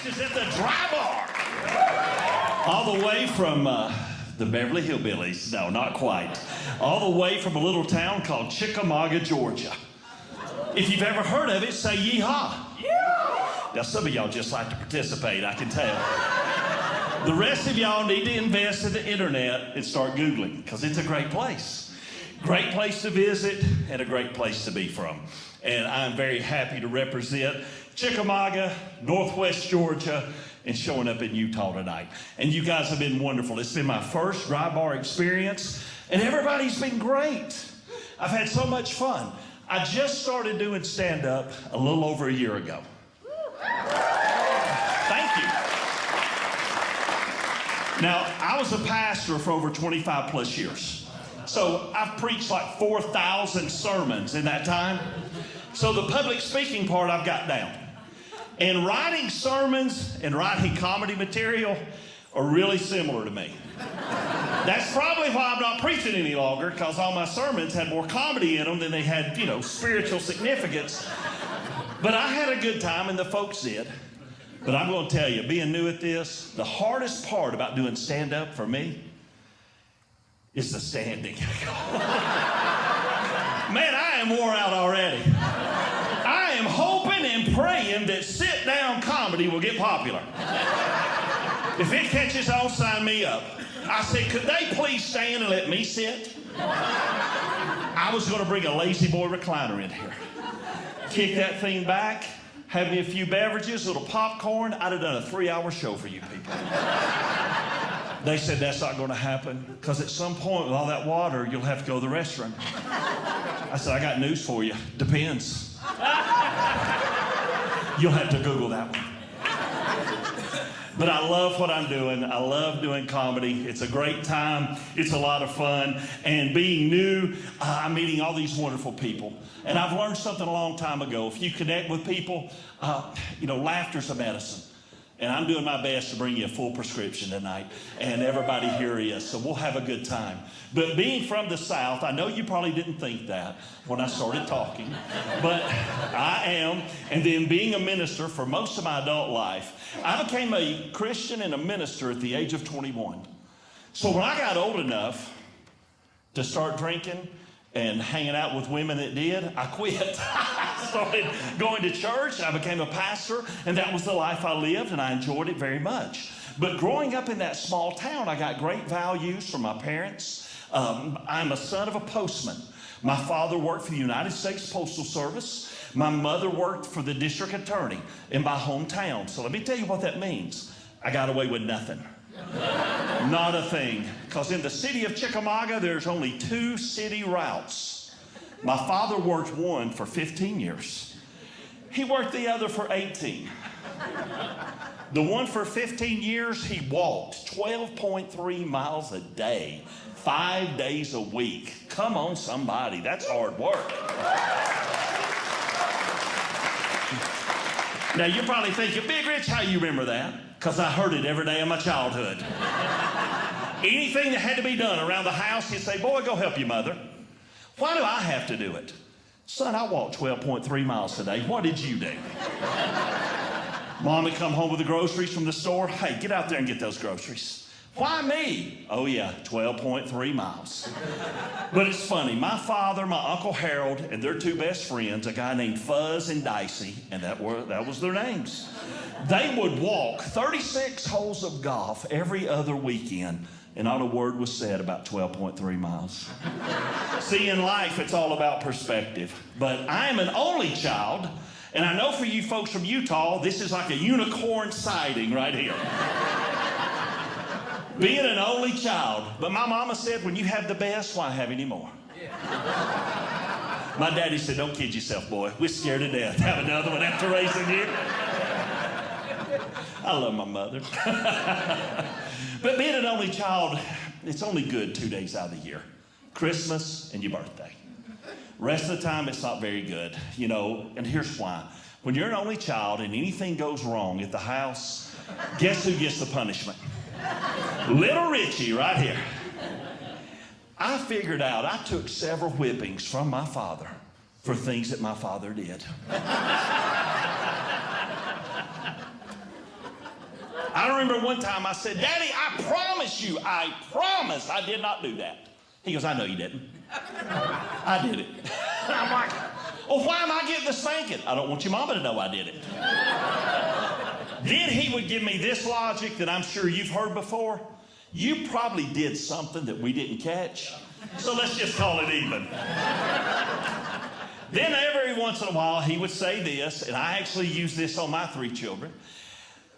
is at the Dry Bar. All the way from the Beverly Hillbillies. No, not quite. All the way from a little town called Chickamauga, Georgia. If you've ever heard of it, say yeehaw. Yeah. Now, some of y'all just like to participate, I can tell. The rest of y'all need to invest in the internet and start Googling, because it's a great place. Great place to visit and a great place to be from. And I'm very happy to represent Chickamauga, Northwest Georgia, and showing up in Utah tonight. And you guys have been wonderful. It's been my first Dry Bar experience, and everybody's been great. I've had so much fun. I just started doing stand-up a little over a year ago. Thank you. Now, I was a pastor for over 25 plus years. So I've preached like 4,000 sermons in that time. So the public speaking part I've got down. And writing sermons and writing comedy material are really similar to me. That's probably why I'm not preaching any longer, because all my sermons had more comedy in them than they had, spiritual significance. But I had a good time, and the folks did. But I'm going to tell you, being new at this, the hardest part about doing stand-up for me is the standing. Man, I am wore out already. I am hoping and praying that sit-down comedy will get popular. If it catches on, sign me up. I said, could they please stand and let me sit? I was going to bring a lazy boy recliner in here. Kick that thing back, have me a few beverages, a little popcorn. I'd have done a 3-hour show for you people. They said that's not going to happen, because at some point with all that water, you'll have to go to the restroom. I said, I got news for you. Depends. You'll have to Google that one. But I love what I'm doing. I love doing comedy. It's a great time. It's a lot of fun. And being new, I'm meeting all these wonderful people. And I've learned something a long time ago. If you connect with people, laughter's a medicine. And I'm doing my best to bring you a full prescription tonight. And everybody here is. So we'll have a good time. But being from the South, I know you probably didn't think that when I started talking. But I am. And then being a minister for most of my adult life, I became a Christian and a minister at the age of 21. So when I got old enough to start drinking and hanging out with women that did, I quit. I started going to church, I became a pastor, and that was the life I lived, and I enjoyed it very much. But growing up in that small town, I got great values from my parents. I'm a son of a postman. My father worked for the United States Postal Service. My mother worked for the district attorney in my hometown. So let me tell you what that means. I got away with nothing. Not a thing. Because in the city of Chickamauga, there's only 2 city routes. My father worked one for 15 years. He worked the other for 18. The one for 15 years, he walked 12.3 miles a day, 5 days a week. Come on, somebody. That's hard work. Now, you're probably thinking, Big Rich, how you remember that? Because I heard it every day of my childhood. Anything that had to be done around the house, he'd say, boy, go help your mother. Why do I have to do it? Son, I walked 12.3 miles today. What did you do? Mom would come home with the groceries from the store. Hey, get out there and get those groceries. Why me? Oh, yeah, 12.3 miles. But it's funny. My father, my Uncle Harold, and their 2 best friends, a guy named Fuzz and Dicey, and that was their names. They would walk 36 holes of golf every other weekend, and not a word was said about 12.3 miles. See, in life, it's all about perspective. But I am an only child, and I know for you folks from Utah, this is like a unicorn sighting right here. Being an only child. But my mama said, when you have the best, why have any more? My daddy said, don't kid yourself, boy. We're scared to death. Have another one after raising you. I love my mother. But being an only child, it's only good 2 days out of the year. Christmas and your birthday. Rest of the time, it's not very good, and here's why. When you're an only child and anything goes wrong at the house, guess who gets the punishment? Little Richie right here. I figured out I took several whippings from my father for things that my father did. I remember one time I said, Daddy, I promise you, I promise I did not do that. He goes, I know you didn't. I did it. I'm like, well, why am I getting the spanking? I don't want your mama to know I did it. Then he would give me this logic that I'm sure you've heard before. You probably did something that we didn't catch, so let's just call it even. Then every once in a while he would say this, and I actually use this on my 3 children.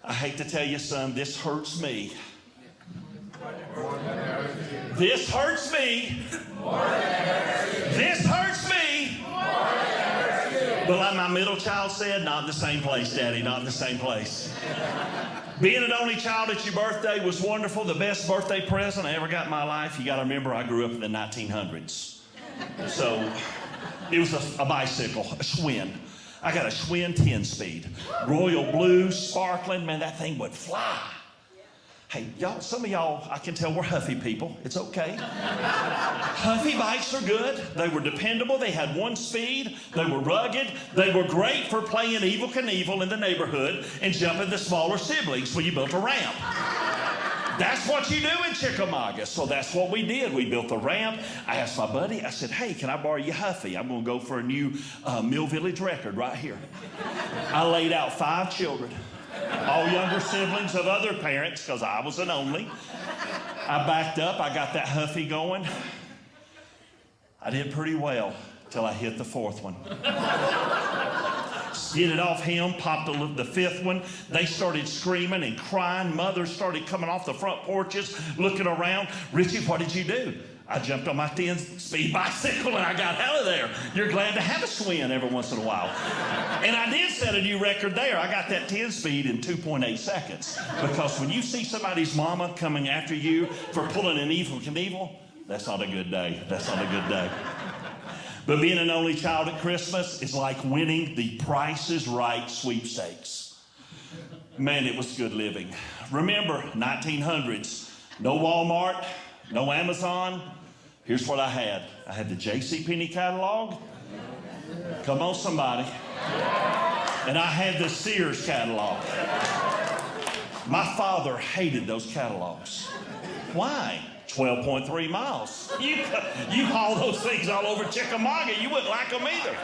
I hate to tell you, son, this hurts me. This hurts me. This hurts me. But like my middle child said, not in the same place, Daddy, not in the same place. Being an only child at your birthday was wonderful. The best birthday present I ever got in my life. You got to remember, I grew up in the 1900s. So it was a bicycle, a Schwinn. I got a Schwinn 10-speed. Royal blue, sparkling. Man, that thing would fly. Hey, y'all, some of y'all, I can tell we're Huffy people. It's okay. Huffy bikes are good. They were dependable. They had 1 speed. They were rugged. They were great for playing Evel Knievel in the neighborhood and jumping the smaller siblings when you built a ramp. That's what you do in Chickamauga. So that's what we did. We built the ramp. I asked my buddy, I said, hey, can I borrow your Huffy? I'm going to go for a new Mill Village record right here. I laid out 5 children. All younger siblings of other parents, because I was an only. I backed up. I got that Huffy going. I did pretty well till I hit the 4th one. Get it off him, popped the 5th one. They started screaming and crying. Mothers started coming off the front porches, looking around. Richie, what did you do? I jumped on my 10-speed bicycle and I got out of there. You're glad to have a Schwinn every once in a while. And I did set a new record there. I got that 10-speed in 2.8 seconds. Because when you see somebody's mama coming after you for pulling an Evel Knievel, that's not a good day. That's not a good day. But being an only child at Christmas is like winning the Price is Right sweepstakes. Man, it was good living. Remember, 1900s, no Walmart, no Amazon. Here's what I had. I had the JCPenney catalog. Come on, somebody. And I had the Sears catalog. My father hated those catalogs. Why? 12.3 miles. You haul those things all over Chickamauga, you wouldn't like them either.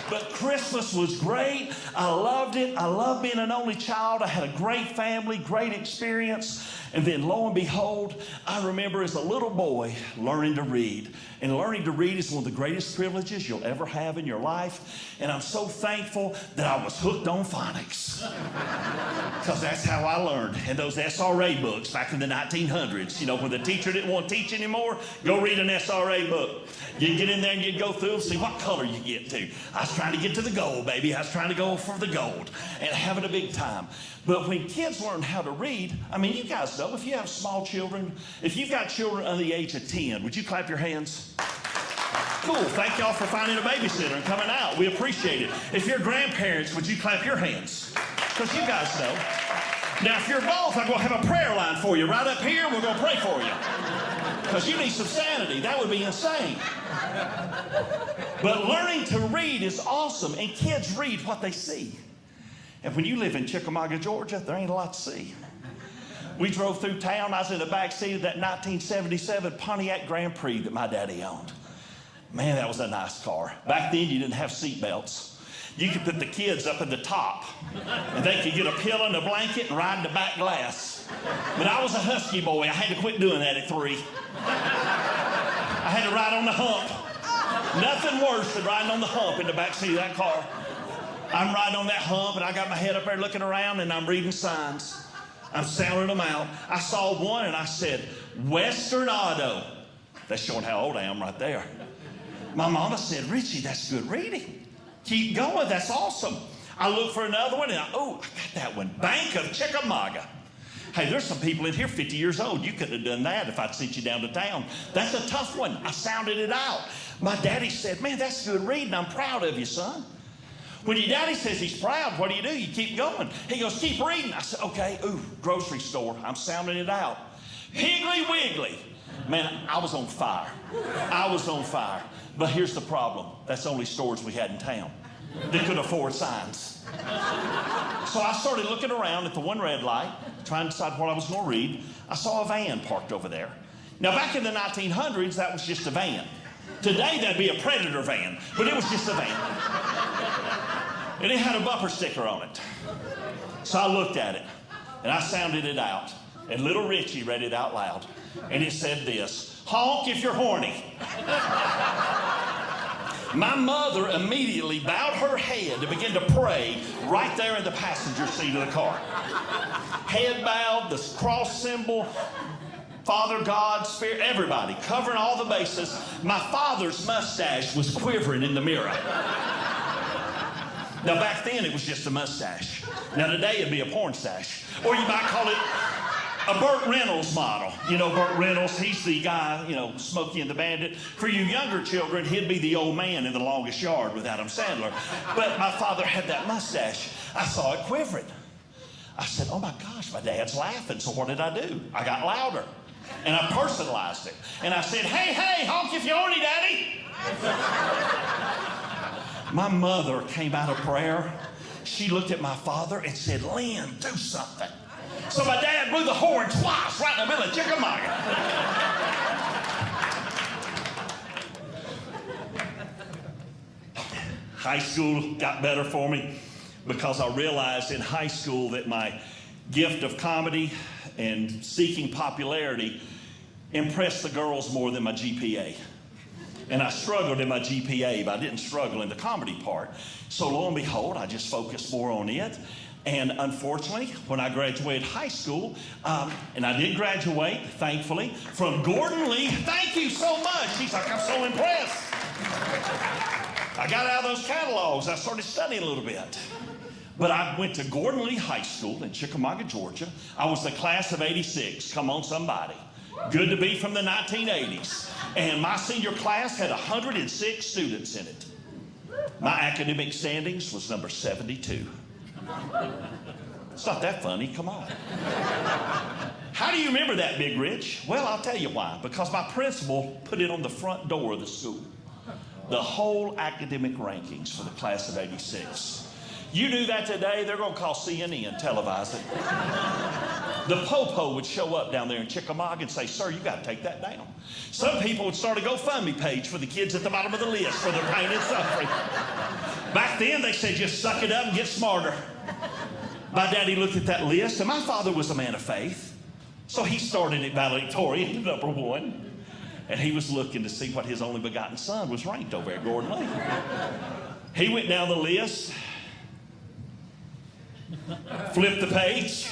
But Christmas was great. I loved it. I loved being an only child. I had a great family, great experience. And then lo and behold, I remember as a little boy learning to read. And learning to read is one of the greatest privileges you'll ever have in your life. And I'm so thankful that I was hooked on phonics. Because that's how I learned. And those SRA books back in the 1900s, you know, when the teacher didn't want to teach anymore, go read an SRA book. You'd get in there and you'd go through and see what color you get to. I was trying to get to the gold, baby. I was trying to go for the gold and having a big time. But when kids learn how to read, I mean, you guys know, if you have small children, if you've got children under the age of 10, would you clap your hands? Cool. Thank y'all for finding a babysitter and coming out. We appreciate it. If you're grandparents, would you clap your hands? Because you guys know. Now, if you're both, I'm going to have a prayer line for you. Right up here, we're going to pray for you. Because you need some sanity. That would be insane. But learning to read is awesome, and kids read what they see. And when you live in Chickamauga, Georgia, there ain't a lot to see. We drove through town. I was in the back seat of that 1977 Pontiac Grand Prix that my daddy owned. Man, that was a nice car. Back then, you didn't have seat belts. You could put the kids up in the top, and they could get a pillow and a blanket and ride in the back glass. But I was a husky boy. I had to quit doing that at 3. I had to ride on the hump. Nothing worse than riding on the hump in the back seat of that car. I'm riding on that hump, and I got my head up there looking around, and I'm reading signs. I'm sounding them out. I saw one, and I said, Western Auto. That's showing how old I am right there. My mama said, Richie, that's good reading. Keep going. That's awesome. I looked for another one, and I got that one. Bank of Chickamauga. Hey, there's some people in here 50 years old. You couldn't have done that if I'd sent you down to town. That's a tough one. I sounded it out. My daddy said, man, that's good reading. I'm proud of you, son. When your daddy says he's proud, what do? You keep going. He goes, keep reading. I said, okay, grocery store. I'm sounding it out. Piggly Wiggly. Man, I was on fire. I was on fire. But here's the problem. That's the only stores we had in town that could afford signs. So I started looking around at the one red light, trying to decide what I was going to read. I saw a van parked over there. Now, back in the 1900s, that was just a van. Today, that'd be a Predator van, but it was just a van. And it had a bumper sticker on it. So I looked at it, and I sounded it out. And little Richie read it out loud. And it said this: "Honk if you're horny." My mother immediately bowed her head and began to pray right there in the passenger seat of the car. Head bowed, the cross symbol, Father, God, Spirit, everybody, covering all the bases. My father's mustache was quivering in the mirror. Now, back then, it was just a mustache. Now, today, it'd be a porn stash. Or you might call it a Burt Reynolds model. You know, Burt Reynolds, he's the guy, you know, Smokey and the Bandit. For you younger children, he'd be the old man in The Longest Yard with Adam Sandler. But my father had that mustache. I saw it quivering. I said, oh my gosh, my dad's laughing. So what did I do? I got louder. And I personalized it. And I said, hey, hey, honk if you're horny, Daddy. My mother came out of prayer. She looked at my father and said, Lynn, do something. So my dad blew the horn twice right in the middle of Chickamauga. High school got better for me because I realized in high school that my gift of comedy and seeking popularity impressed the girls more than my GPA. And I struggled in my GPA, but I didn't struggle in the comedy part. So lo and behold, I just focused more on it. And unfortunately, when I graduated high school, and I did graduate, thankfully, from Gordon Lee. Thank you so much. She's like, I'm so impressed. I got out of those catalogs. I started studying a little bit. But I went to Gordon Lee High School in Chickamauga, Georgia. I was the class of '86. Come on, somebody. Good to be from the 1980s. And my senior class had 106 students in it. My academic standings was number 72. It's not that funny, come on. How do you remember that, Big Rich? Well, I'll tell you why. Because my principal put it on the front door of the school. The whole academic rankings for the class of '86. You do that today, they're going to call CNN, televise it. The popo would show up down there in Chickamauga and say, sir, you got to take that down. Some people would start a GoFundMe page for the kids at the bottom of the list for their pain and suffering. Back then, they said, just suck it up and get smarter. My daddy looked at that list, and my father was a man of faith. So he started at valedictorian, number 1. And he was looking to see what his only begotten son was ranked over at Gordon Lee. He went down the list, flipped the page,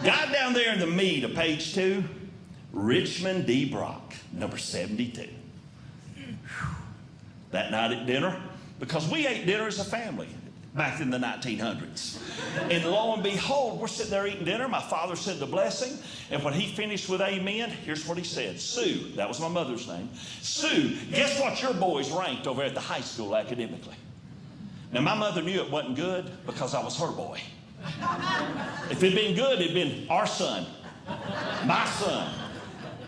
got down there in the meat of page 2, Richmond D. Brock, number 72. That night at dinner, because we ate dinner as a family back in the 1900s. And lo and behold, we're sitting there eating dinner. My father said the blessing. And when he finished with amen, here's what he said. Sue, that was my mother's name. Sue, guess what your boys ranked over at the high school academically? Now, my mother knew it wasn't good because I was her boy. If it'd been good, it'd been our son, my son.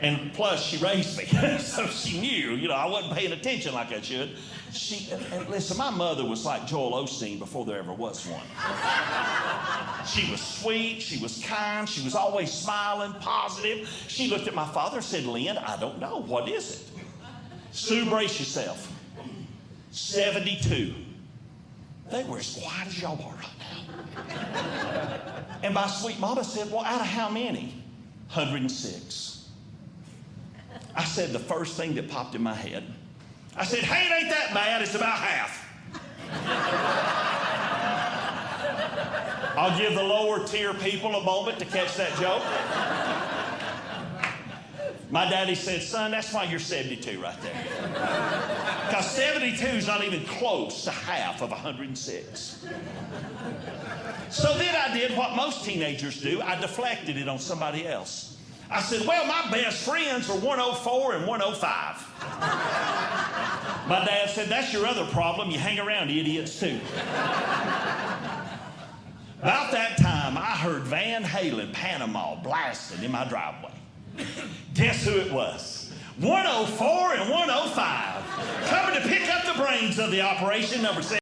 And plus, she raised me, so she knew, you know, I wasn't paying attention like I should. And listen, my mother was like Joel Osteen before there ever was one. She was sweet, she was kind, she was always smiling, positive. She looked at my father and said, Lynn, I don't know, what is it? Sue, brace yourself. 72. They were as quiet as y'all are right now. And my sweet mama said, well, out of how many? 106. I said the first thing that popped in my head. I said, hey, it ain't that bad, it's about half. I'll give the lower tier people a moment to catch that joke. My daddy said, son, that's why you're 72 right there. Because 72 is not even close to half of 106. So then I did what most teenagers do. I deflected it on somebody else. I said, well, my best friends are 104 and 105. My dad said, that's your other problem. You hang around idiots too. About that time, I heard Van Halen Panama blasting in my driveway. Guess who it was? 104 and 105. Coming to pick up the brains of the operation, number 7.